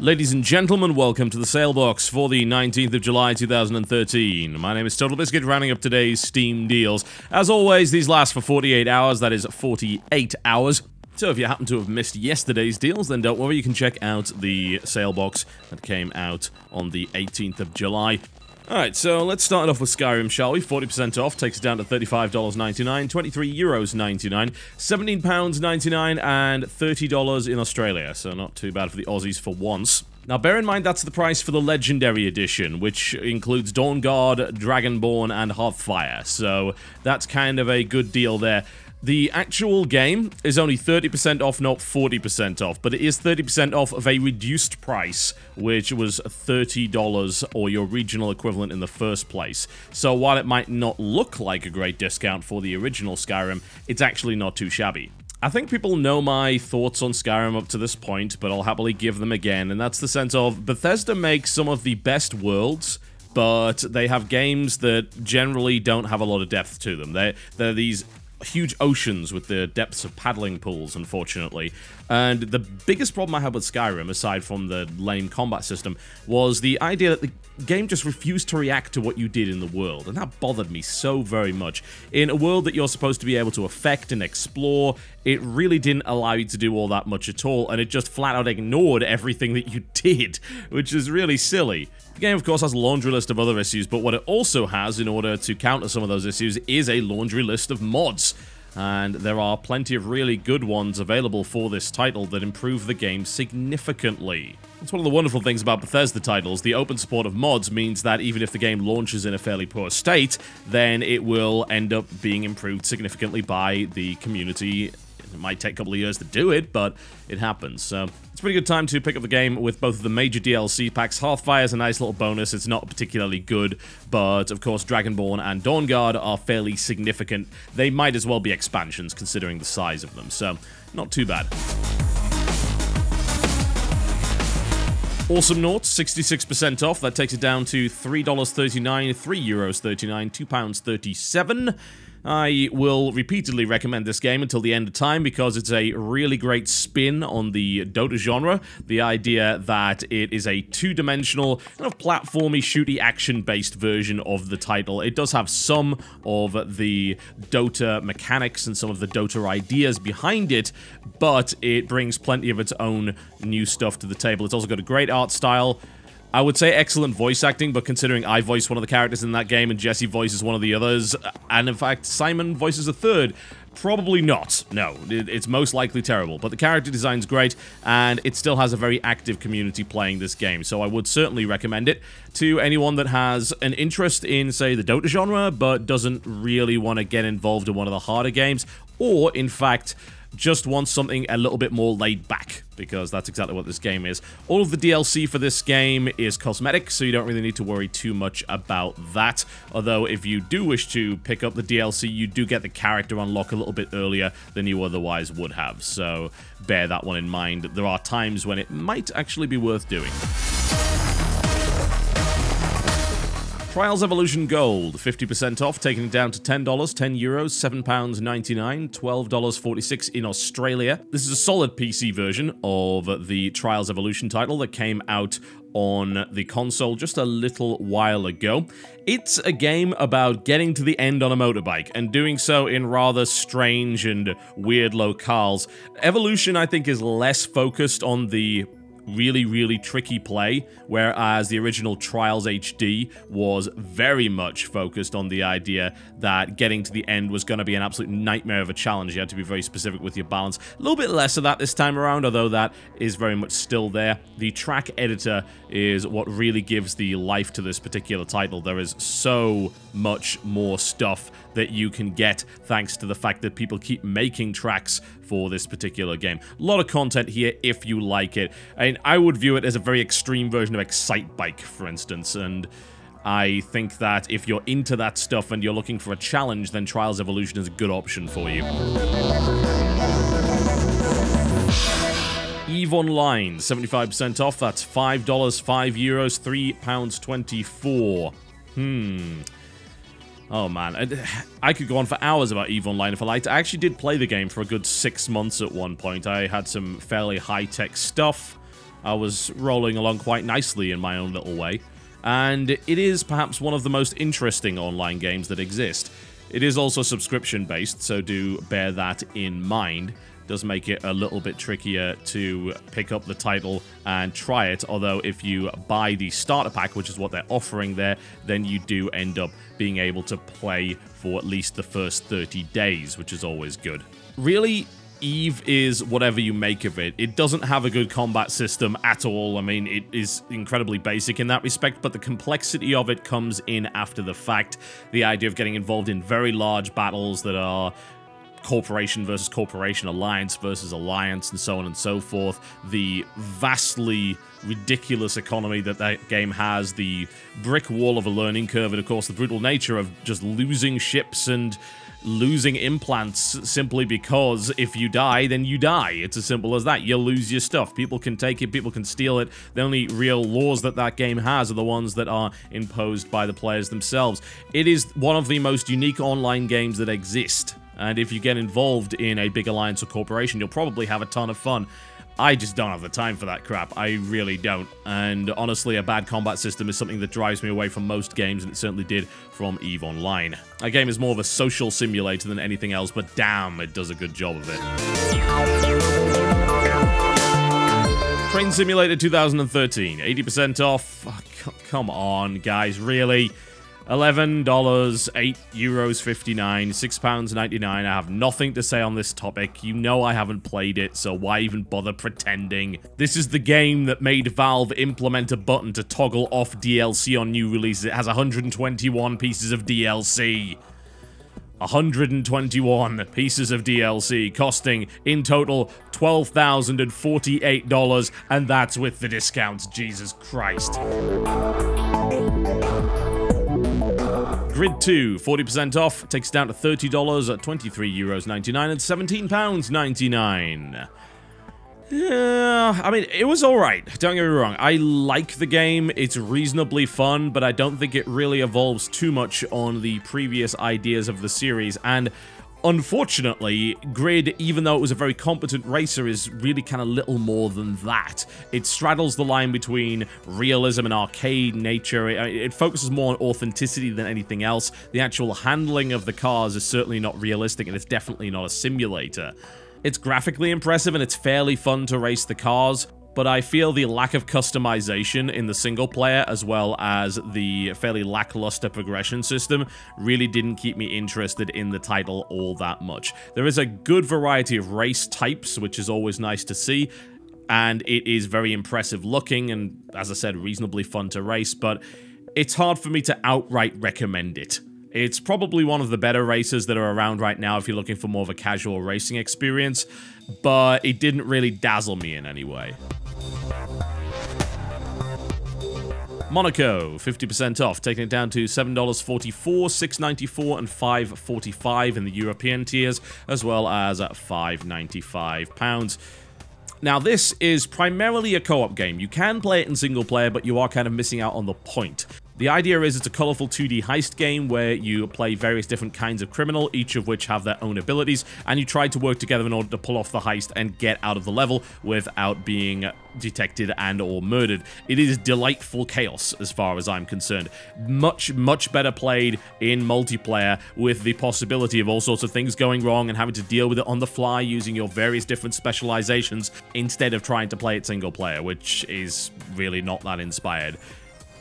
Ladies and gentlemen, welcome to the Salebox for the 19th of July 2013. My name is TotalBiscuit, rounding up today's Steam deals. As always, these last for 48 hours, that is 48 hours. So if you happen to have missed yesterday's deals, then don't worry, you can check out the Salebox that came out on the 18th of July. Alright, so let's start off with Skyrim, shall we? 40% off, takes it down to $35.99, €23.99, £17.99, and $30 in Australia, so not too bad for the Aussies for once. Now bear in mind that's the price for the Legendary Edition, which includes Dawnguard, Dragonborn, and Hearthfire, so that's kind of a good deal there. The actual game is only 30% off, not 40% off, but it is 30% off of a reduced price, which was $30 or your regional equivalent in the first place. So while it might not look like a great discount for the original Skyrim, it's actually not too shabby. I think people know my thoughts on Skyrim up to this point, but I'll happily give them again, and that's the sense of Bethesda makes some of the best worlds, but they have games that generally don't have a lot of depth to them. They're these huge oceans with the depths of paddling pools, unfortunately. And the biggest problem I had with Skyrim, aside from the lame combat system, was the idea that the game just refused to react to what you did in the world, and that bothered me so very much. In a world that you're supposed to be able to affect and explore, it really didn't allow you to do all that much at all, and it just flat out ignored everything that you did, which is really silly. The game, of course, has a laundry list of other issues, but what it also has, in order to counter some of those issues, is a laundry list of mods. And there are plenty of really good ones available for this title that improve the game significantly. It's one of the wonderful things about Bethesda titles. The open support of mods means that even if the game launches in a fairly poor state, then it will end up being improved significantly by the community. It might take a couple of years to do it, but it happens. So it's a pretty good time to pick up the game with both of the major DLC packs. Hearthfire is a nice little bonus. It's not particularly good, but of course Dragonborn and Dawnguard are fairly significant. They might as well be expansions considering the size of them, so not too bad. Awesomenauts, 66% off. That takes it down to $3.39, €3.39, £2.37. I will repeatedly recommend this game until the end of time because it's a really great spin on the Dota genre. The idea that it is a two-dimensional, kind of platformy, shooty, action-based version of the title. It does have some of the Dota mechanics and some of the Dota ideas behind it, but it brings plenty of its own new stuff to the table. It's also got a great art style. I would say excellent voice acting, but considering I voice one of the characters in that game and Jesse voices one of the others, and in fact Simon voices a third, probably not. No, it's most likely terrible, but the character design's great, and it still has a very active community playing this game, so I would certainly recommend it to anyone that has an interest in, say, the Dota genre, but doesn't really want to get involved in one of the harder games, or, in fact, just wants something a little bit more laid back, because that's exactly what this game is. All of the DLC for this game is cosmetic, so you don't really need to worry too much about that. Although, if you do wish to pick up the DLC, you do get the character unlock a little bit earlier than you otherwise would have, so bear that one in mind. There are times when it might actually be worth doing. Trials Evolution Gold, 50% off, taking it down to $10, €10, £7.99, $12.46 in Australia. This is a solid PC version of the Trials Evolution title that came out on the console just a little while ago. It's a game about getting to the end on a motorbike, and doing so in rather strange and weird locales. Evolution, I think, is less focused on the really tricky play, whereas the original Trials HD was very much focused on the idea that getting to the end was going to be an absolute nightmare of a challenge. You had to be very specific with your balance. A little bit less of that this time around, although that is very much still there. The track editor is what really gives the life to this particular title. There is so much more stuff that you can get thanks to the fact that people keep making tracks for this particular game. A lot of content here if you like it. And I would view it as a very extreme version of Excitebike, for instance, and I think that if you're into that stuff and you're looking for a challenge, then Trials Evolution is a good option for you. EVE Online, 75% off, that's $5, €5, £3.24. Oh man, I could go on for hours about EVE Online if I liked. I actually did play the game for a good 6 months at one point. I had some fairly high-tech stuff. I was rolling along quite nicely in my own little way. And it is perhaps one of the most interesting online games that exist. It is also subscription-based, so do bear that in mind. It does make it a little bit trickier to pick up the title and try it, although if you buy the starter pack, which is what they're offering there, then you do end up being able to play for at least the first 30 days, which is always good. Really, Eve is whatever you make of it. It doesn't have a good combat system at all. I mean, it is incredibly basic in that respect, but the complexity of it comes in after the fact. The idea of getting involved in very large battles that are corporation versus corporation, alliance versus alliance, and so on and so forth. The vastly ridiculous economy that game has, the brick wall of a learning curve, and of course the brutal nature of just losing ships and losing implants simply because if you die, then you die. It's as simple as that. You'll lose your stuff. People can take it, people can steal it. The only real laws that game has are the ones that are imposed by the players themselves. It is one of the most unique online games that exist, and if you get involved in a big alliance or corporation, you'll probably have a ton of fun. I just don't have the time for that crap. I really don't. And honestly, a bad combat system is something that drives me away from most games, and it certainly did from EVE Online. That game is more of a social simulator than anything else, but damn, it does a good job of it. Train Simulator 2013, 80% off. Oh, come on, guys, really? $11, €8.59, £6.99. I have nothing to say on this topic. You know I haven't played it, so why even bother pretending? This is the game that made Valve implement a button to toggle off DLC on new releases. It has 121 pieces of DLC. 121 pieces of DLC, costing in total $12,048, and that's with the discounts. Jesus Christ. Grid 2, 40% off, takes down to $30 at €23.99 and £17.99. Yeah, I mean, it was alright, don't get me wrong. I like the game, it's reasonably fun, but I don't think it really evolves too much on the previous ideas of the series, and unfortunately, Grid, even though it was a very competent racer, is really kind of little more than that. It straddles the line between realism and arcade nature. It focuses more on authenticity than anything else. The actual handling of the cars is certainly not realistic, and it's definitely not a simulator. It's graphically impressive, and it's fairly fun to race the cars, but I feel the lack of customization in the single player, as well as the fairly lackluster progression system, really didn't keep me interested in the title all that much. There is a good variety of race types, which is always nice to see, and it is very impressive looking, and as I said, reasonably fun to race, but it's hard for me to outright recommend it. It's probably one of the better races that are around right now if you're looking for more of a casual racing experience, but it didn't really dazzle me in any way. Monaco, 50% off, taking it down to $7.44, $6.94, and $5.45 in the European tiers, as well as at £5.95. Now, this is primarily a co-op game. You can play it in single player, but you are kind of missing out on the point. The idea is it's a colorful 2D heist game where you play various different kinds of criminal, each of which have their own abilities, and you try to work together in order to pull off the heist and get out of the level without being detected and or murdered. It is delightful chaos as far as I'm concerned. Much, much better played in multiplayer with the possibility of all sorts of things going wrong and having to deal with it on the fly using your various different specializations instead of trying to play it single player, which is really not that inspired.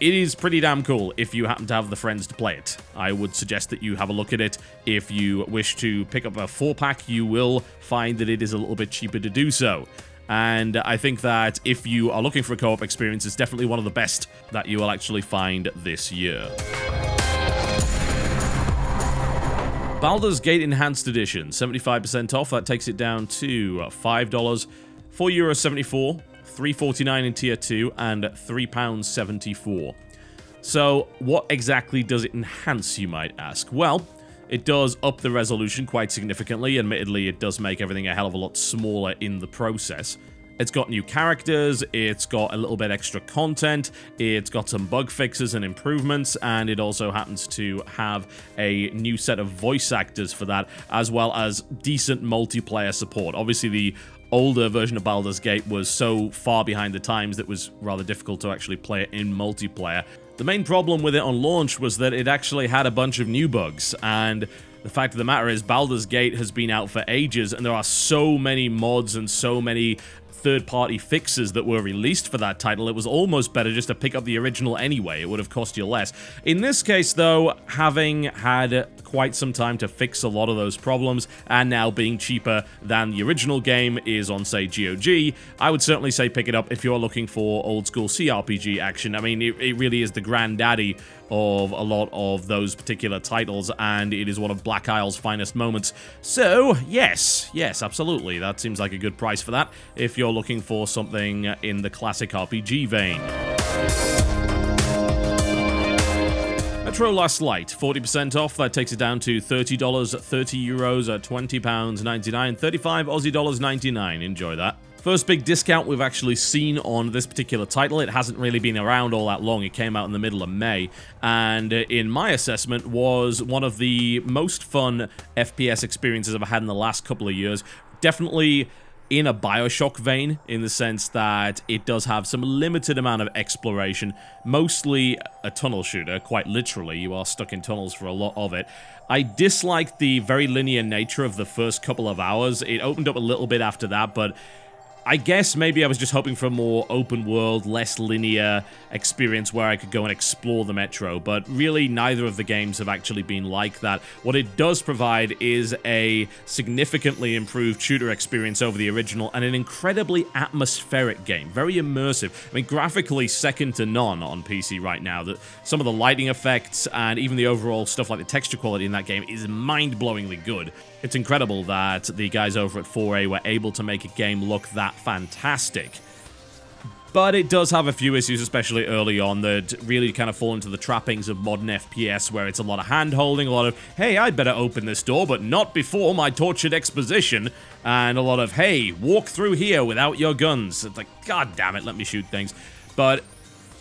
It is pretty damn cool if you happen to have the friends to play it. I would suggest that you have a look at it. If you wish to pick up a 4-pack, you will find that it is a little bit cheaper to do so. And I think that if you are looking for a co-op experience, it's definitely one of the best that you will actually find this year. Baldur's Gate Enhanced Edition, 75% off. That takes it down to $5, €4.74. $3.49 in Tier 2, and £3.74. So, what exactly does it enhance, you might ask? Well, it does up the resolution quite significantly. Admittedly, it does make everything a hell of a lot smaller in the process. It's got new characters, it's got a little bit extra content, it's got some bug fixes and improvements, and it also happens to have a new set of voice actors for that, as well as decent multiplayer support. Obviously, the older version of Baldur's Gate was so far behind the times that it was rather difficult to actually play it in multiplayer. The main problem with it on launch was that it actually had a bunch of new bugs, and the fact of the matter is Baldur's Gate has been out for ages, and there are so many mods and so many third-party fixes that were released for that title, it was almost better just to pick up the original anyway. It would have cost you less. In this case, though, having had quite some time to fix a lot of those problems, and now being cheaper than the original game is on, say, GOG, I would certainly say pick it up if you're looking for old-school CRPG action. I mean, it really is the granddaddy of a lot of those particular titles, and it is one of Black Isle's finest moments. So, yes, absolutely, that seems like a good price for that, if you're looking for something in the classic RPG vein. Metro Last Light, 40% off, that takes it down to $30, 30 euros, £20.99, 35 Aussie dollars 99, enjoy that. First big discount we've actually seen on this particular title. It hasn't really been around all that long. It came out in the middle of May, and in my assessment was one of the most fun FPS experiences I've had in the last couple of years. Definitely in a Bioshock vein, in the sense that it does have some limited amount of exploration, mostly a tunnel shooter, quite literally. You are stuck in tunnels for a lot of it. I disliked the very linear nature of the first couple of hours. It opened up a little bit after that, but I guess maybe I was just hoping for a more open world, less linear experience where I could go and explore the Metro, but really neither of the games have actually been like that. What it does provide is a significantly improved shooter experience over the original, and an incredibly atmospheric game, very immersive. I mean, graphically second to none on PC right now. Some of the lighting effects and even the overall stuff like the texture quality in that game is mind-blowingly good. It's incredible that the guys over at 4A were able to make a game look that fantastic. But it does have a few issues, especially early on, that really kind of fall into the trappings of modern FPS, where it's a lot of hand-holding, a lot of, hey, I'd better open this door, but not before my tortured exposition, and a lot of, hey, walk through here without your guns. It's like, god damn it, let me shoot things. But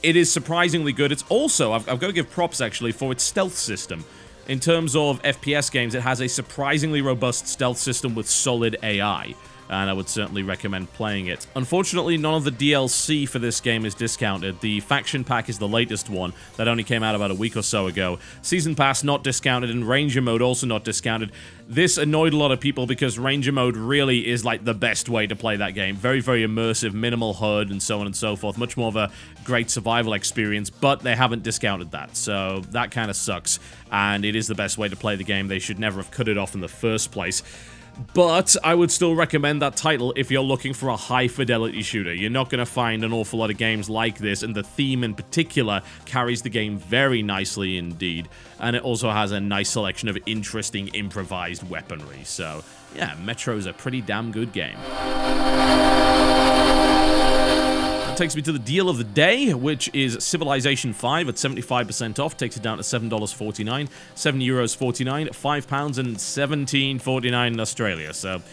it is surprisingly good. It's also, I've got to give props, actually, for its stealth system. In terms of FPS games, it has a surprisingly robust stealth system with solid AI, and I would certainly recommend playing it. Unfortunately, none of the DLC for this game is discounted. The Faction Pack is the latest one, that only came out about a week or so ago. Season Pass not discounted, and Ranger Mode also not discounted. This annoyed a lot of people because Ranger Mode really is like the best way to play that game. Very, very immersive, minimal HUD, and so on and so forth. Much more of a great survival experience, but they haven't discounted that, so that kind of sucks. And it is the best way to play the game. They should never have cut it off in the first place. But I would still recommend that title if you're looking for a high-fidelity shooter. You're not going to find an awful lot of games like this, and the theme in particular carries the game very nicely indeed. And it also has a nice selection of interesting improvised weaponry. So, yeah, Metro's a pretty damn good game. That takes me to the deal of the day, which is Civilization 5 at 75% off. Takes it down to $7.49, €7.49, £5 and $17.49 in Australia. So,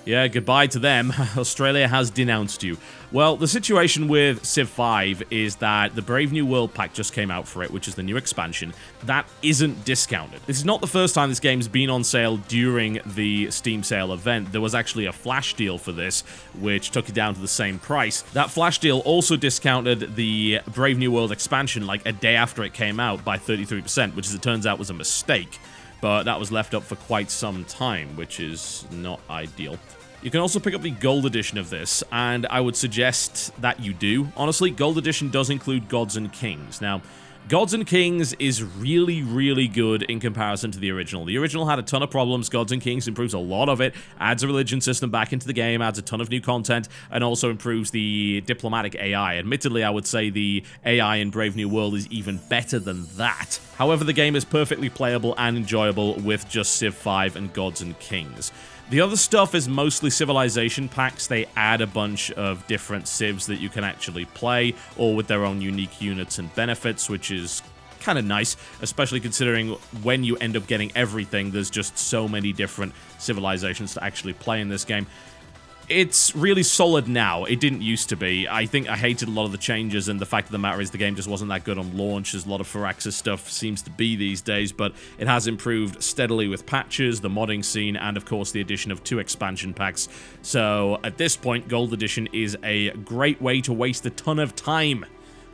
yeah, goodbye to them. Australia has denounced you. Well, the situation with Civ 5 is that the Brave New World pack just came out for it, which is the new expansion. That isn't discounted. This is not the first time this game's been on sale during the Steam sale event. There was actually a flash deal for this, which took it down to the same price. That flash deal also discounted the Brave New World expansion like a day after it came out by 33%, which as it turns out was a mistake. But that was left up for quite some time, which is not ideal. You can also pick up the Gold Edition of this, and I would suggest that you do. Honestly, Gold Edition does include Gods and Kings. Now, Gods and Kings is really, really good in comparison to the original. The original had a ton of problems. Gods and Kings improves a lot of it, adds a religion system back into the game, adds a ton of new content, and also improves the diplomatic AI. Admittedly, I would say the AI in Brave New World is even better than that. However, the game is perfectly playable and enjoyable with just Civ 5 and Gods and Kings. The other stuff is mostly Civilization packs. They add a bunch of different civs that you can actually play, all with their own unique units and benefits, which is kind of nice, especially considering when you end up getting everything, there's just so many different civilizations to actually play in this game. it's really solid now. It didn't used to be. I think I hated a lot of the changes, and the fact of the matter is the game just wasn't that good on launch, as a lot of Firaxis stuff seems to be these days, but it has improved steadily with patches, the modding scene, and of course the addition of 2 expansion packs. So at this point, Gold Edition is a great way to waste a ton of time.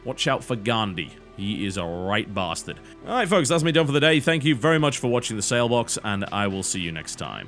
Watch out for Gandhi. He is a right bastard. Alright folks, that's me done for the day. Thank you very much for watching the Salebox, and I will see you next time.